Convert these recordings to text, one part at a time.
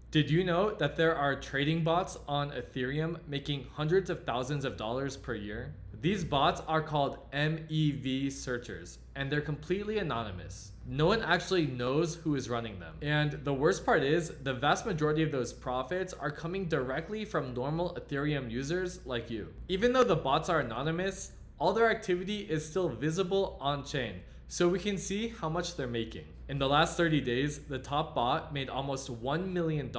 Did you know that there are trading bots on Ethereum making hundreds of thousands of dollars per year? These bots are called MEV searchers, and they're completely anonymous. No one actually knows who is running them. And the worst part is, the vast majority of those profits are coming directly from normal Ethereum users like you. Even though the bots are anonymous, all their activity is still visible on chain, so we can see how much they're making. In the last 30 days, the top bot made almost $1 million,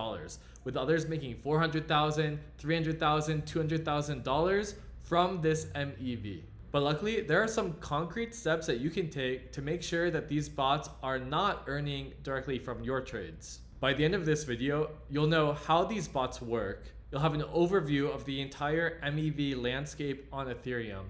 with others making $400,000, $300,000, $200,000 from this MEV. But luckily, there are some concrete steps that you can take to make sure that these bots are not earning directly from your trades. By the end of this video, you'll know how these bots work, you'll have an overview of the entire MEV landscape on Ethereum,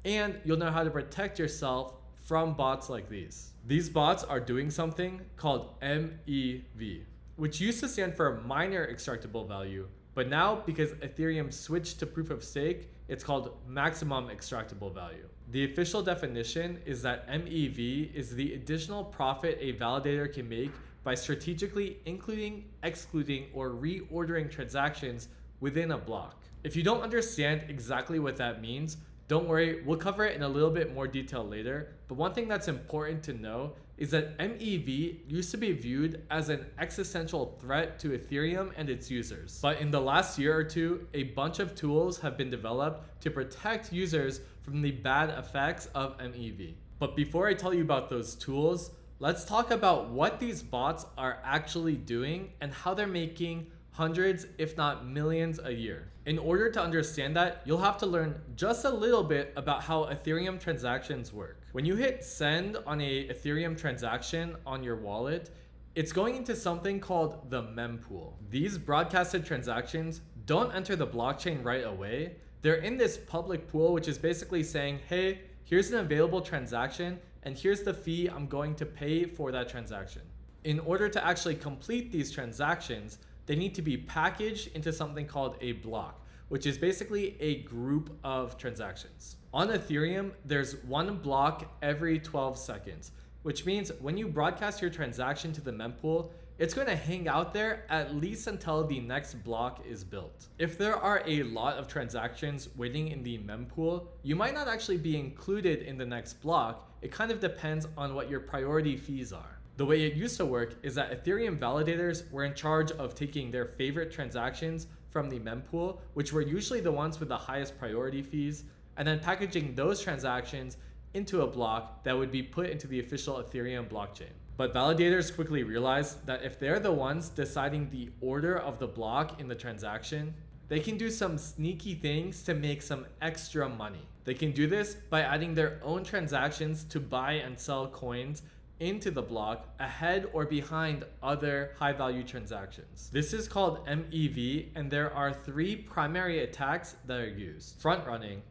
and you'll know how to protect yourself from bots like these. These bots are doing something called MEV, which used to stand for Miner Extractable Value, but now because Ethereum switched to proof of stake, it's called Maximum Extractable Value. The official definition is that MEV is the additional profit a validator can make by strategically including, excluding, or reordering transactions within a block. If you don't understand exactly what that means, don't worry, we'll cover it in a little bit more detail later, but one thing that's important to know is that MEV used to be viewed as an existential threat to Ethereum and its users. But in the last year or two, a bunch of tools have been developed to protect users from the bad effects of MEV. But before I tell you about those tools, let's talk about what these bots are actually doing and how they're making hundreds, if not millions a year. In order to understand that, you'll have to learn just a little bit about how Ethereum transactions work. When you hit send on a Ethereum transaction on your wallet, it's going into something called the mempool. These broadcasted transactions don't enter the blockchain right away. They're in this public pool, which is basically saying, hey, here's an available transaction, and here's the fee I'm going to pay for that transaction. In order to actually complete these transactions, they need to be packaged into something called a block, which is basically a group of transactions. On Ethereum, there's one block every 12 seconds, which means when you broadcast your transaction to the mempool, it's going to hang out there at least until the next block is built. If there are a lot of transactions waiting in the mempool, you might not actually be included in the next block. It kind of depends on what your priority fees are. The way it used to work is that Ethereum validators were in charge of taking their favorite transactions from the mempool, which were usually the ones with the highest priority fees, and then packaging those transactions into a block that would be put into the official Ethereum blockchain. But validators quickly realized that if they're the ones deciding the order of the block in the transaction, they can do some sneaky things to make some extra money. They can do this by adding their own transactions to buy and sell coins into the block ahead or behind other high value transactions. This is called MEV, and there are three primary attacks that are used: front running,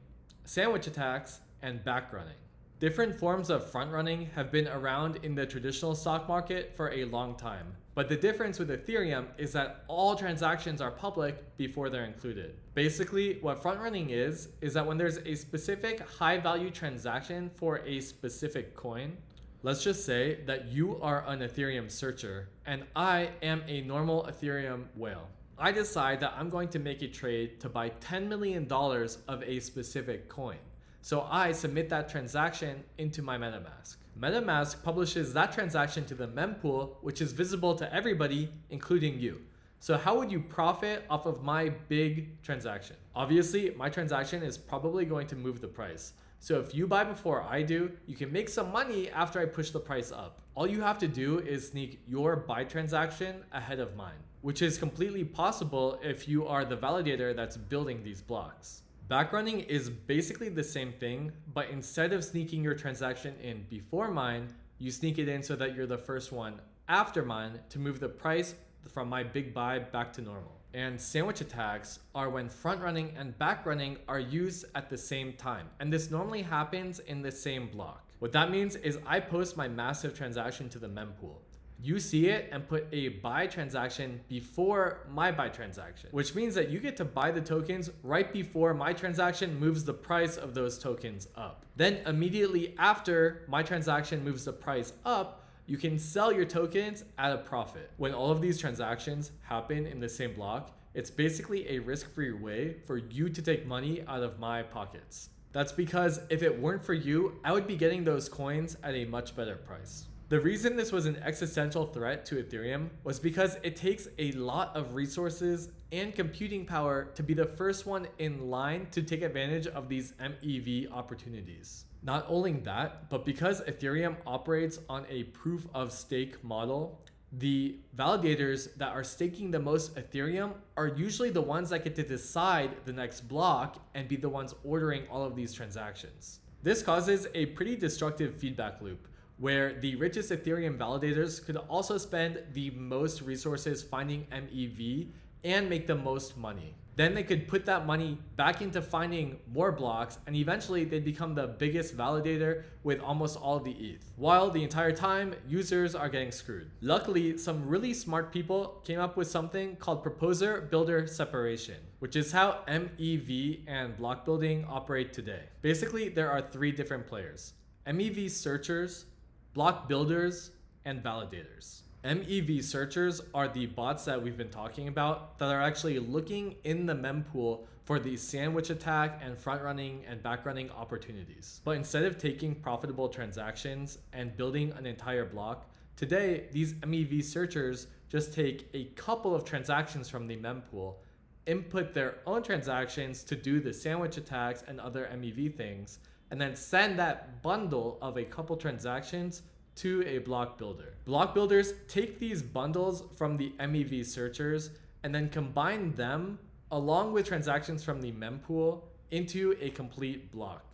sandwich attacks, and back running. Different forms of front running have been around in the traditional stock market for a long time, but the difference with Ethereum is that all transactions are public before they're included. Basically, what front running is that when there's a specific high value transaction for a specific coin, let's just say that you are an Ethereum searcher and I am a normal Ethereum whale. I decide that I'm going to make a trade to buy $10 million of a specific coin. So I submit that transaction into my MetaMask. MetaMask publishes that transaction to the mempool, which is visible to everybody, including you. So how would you profit off of my big transaction? Obviously, my transaction is probably going to move the price. So if you buy before I do, you can make some money after I push the price up. All you have to do is sneak your buy transaction ahead of mine, which is completely possible if you are the validator that's building these blocks. Backrunning is basically the same thing, but instead of sneaking your transaction in before mine, you sneak it in so that you're the first one after mine to move the price from my big buy back to normal. And sandwich attacks are when front running and back running are used at the same time. And this normally happens in the same block. What that means is I post my massive transaction to the mempool. You see it and put a buy transaction before my buy transaction, which means that you get to buy the tokens right before my transaction moves the price of those tokens up. Then immediately after my transaction moves the price up, you can sell your tokens at a profit. When all of these transactions happen in the same block, it's basically a risk-free way for you to take money out of my pockets. That's because if it weren't for you, I would be getting those coins at a much better price. The reason this was an existential threat to Ethereum was because it takes a lot of resources and computing power to be the first one in line to take advantage of these MEV opportunities. Not only that, but because Ethereum operates on a proof of stake model, the validators that are staking the most Ethereum are usually the ones that get to decide the next block and be the ones ordering all of these transactions. This causes a pretty destructive feedback loop, where the richest Ethereum validators could also spend the most resources finding MEV and make the most money. Then they could put that money back into finding more blocks, and eventually they'd become the biggest validator with almost all the ETH, while the entire time users are getting screwed. Luckily, some really smart people came up with something called proposer-builder separation, which is how MEV and block building operate today. Basically, there are three different players: MEV searchers, block builders, and validators. MEV searchers are the bots that we've been talking about that are actually looking in the mempool for the sandwich attack and front running and back running opportunities. But instead of taking profitable transactions and building an entire block, today these MEV searchers just take a couple of transactions from the mempool, input their own transactions to do the sandwich attacks and other MEV things, and then send that bundle of a couple transactions to a block builder. Block builders take these bundles from the MEV searchers and then combine them along with transactions from the mempool into a complete block.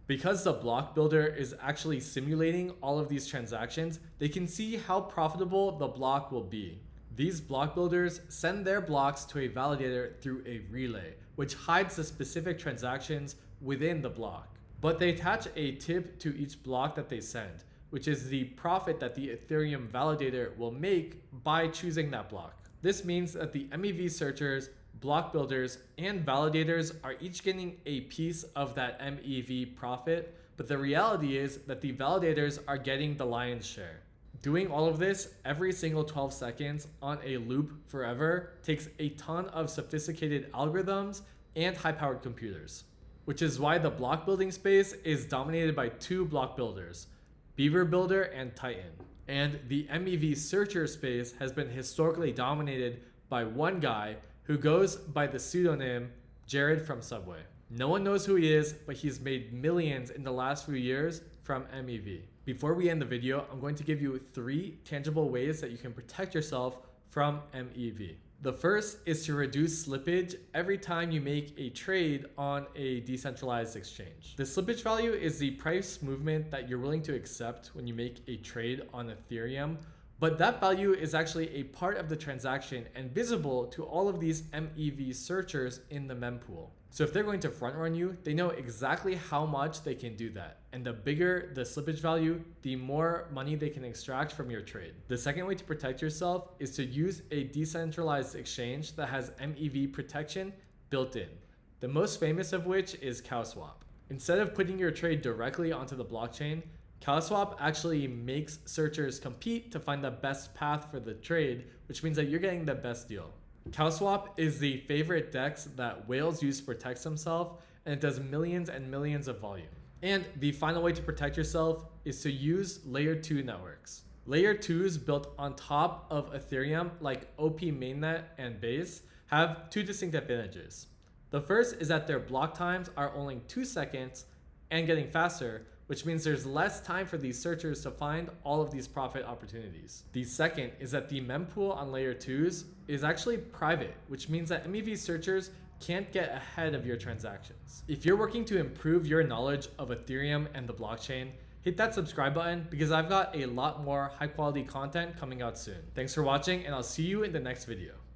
Because the block builder is actually simulating all of these transactions, they can see how profitable the block will be. These block builders send their blocks to a validator through a relay, which hides the specific transactions within the block. But they attach a tip to each block that they send, which is the profit that the Ethereum validator will make by choosing that block. This means that the MEV searchers, block builders, and validators are each getting a piece of that MEV profit, but the reality is that the validators are getting the lion's share. Doing all of this every single 12 seconds on a loop forever takes a ton of sophisticated algorithms and high-powered computers, which is why the block building space is dominated by two block builders, Beaver Builder and Titan. And the MEV searcher space has been historically dominated by one guy who goes by the pseudonym Jared from Subway. No one knows who he is, but he's made millions in the last few years from MEV. Before we end the video, I'm going to give you 3 tangible ways that you can protect yourself from MEV. The first is to reduce slippage every time you make a trade on a decentralized exchange. The slippage value is the price movement that you're willing to accept when you make a trade on Ethereum, but that value is actually a part of the transaction and visible to all of these MEV searchers in the mempool. So if they're going to front run you, they know exactly how much they can do that. And the bigger the slippage value, the more money they can extract from your trade. The second way to protect yourself is to use a decentralized exchange that has MEV protection built in. The most famous of which is CowSwap. Instead of putting your trade directly onto the blockchain, CowSwap actually makes searchers compete to find the best path for the trade, which means that you're getting the best deal. CowSwap is the favorite DEX that whales use to protect themselves, and it does millions and millions of volume. And the final way to protect yourself is to use layer 2 networks. Layer 2s built on top of Ethereum, like OP Mainnet and Base, have 2 distinct advantages. The first is that their block times are only 2 seconds and getting faster, which means there's less time for these searchers to find all of these profit opportunities. The second is that the mempool on layer 2s is actually private, which means that MEV searchers can't get ahead of your transactions. If you're working to improve your knowledge of Ethereum and the blockchain, hit that subscribe button because I've got a lot more high quality content coming out soon. Thanks for watching, and I'll see you in the next video.